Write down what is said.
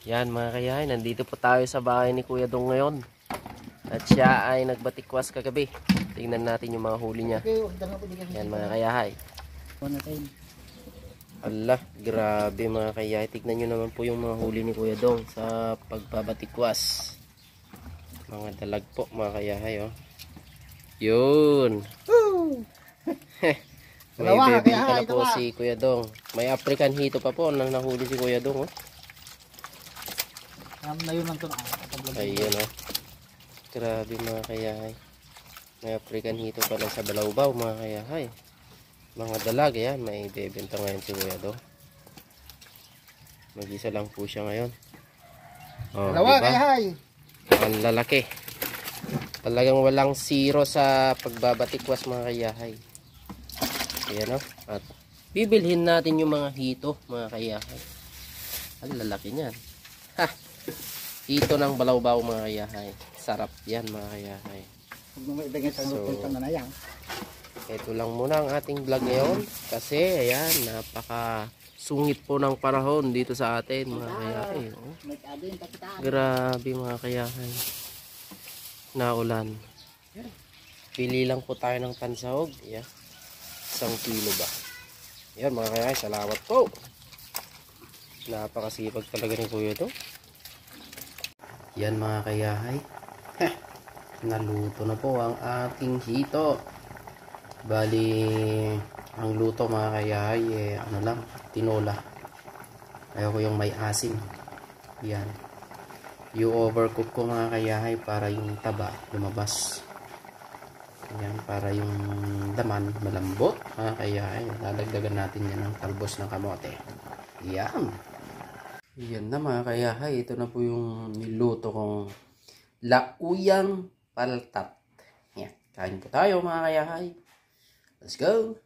Yan mga kayahay, nandito po tayo sa bahay ni Kuya Dong ngayon. At siya ay nagbatikwas kagabi. Tingnan natin yung mga huli niya. Yan mga kayahay. Allah, grabe mga kayahay. Tignan nyo naman po yung mga huli ni Kuya Dong sa pagbabatikwas. Mga dalag po mga kayahay, oh. Yun. May bebenta na po si Kuya Dong. May African hito pa po nang nahuli si Kuya Dong, oh. Ayun, oh. Grabe mga kayahay. May African hito pa lang sa balawbaw mga kayahay. Mga dalag yan. May bebenta ngayon si Kuya Dong. Mag-isa lang po siya ngayon. Oh, dalawa diba? kayahay. Ang lalaki. Talagang walang zero sa pagbabatikwas mga kayahay. Ayan, oh. At bibilhin natin yung mga hito mga kayahay. Ang lalaki niyan. Ha! Hito ng balawbaw mga kayahay. Sarap yan mga kayahay. So, ito lang muna ang ating vlog ngayon. Kasi ayan, napaka sungit po ng panahon dito sa atin mga kayahay. Oh. Grabe mga kayahay. Naulan. Pili lang po tayo ng pansahog. Yeah. 1 kilo ba? Yan mga kayahay, salamat po. Napakasipag talaga ni Kuya to. Yan mga kayahay. Naluto na po ang ating hito. Bali, ang luto mga kayahay, ano lang, tinola. Ayaw ko yung may asim. Yan. I-overcook ko mga kayahay para yung taba lumabas. Yan, para yung laman malambot mga kayahay. Lalagdagan natin yan ng talbos ng kamote. Yan. Yan na mga kayahay. Ito na po yung niluto kong lauyang paltat. Yan. Kain po tayo mga kayahay. Let's go!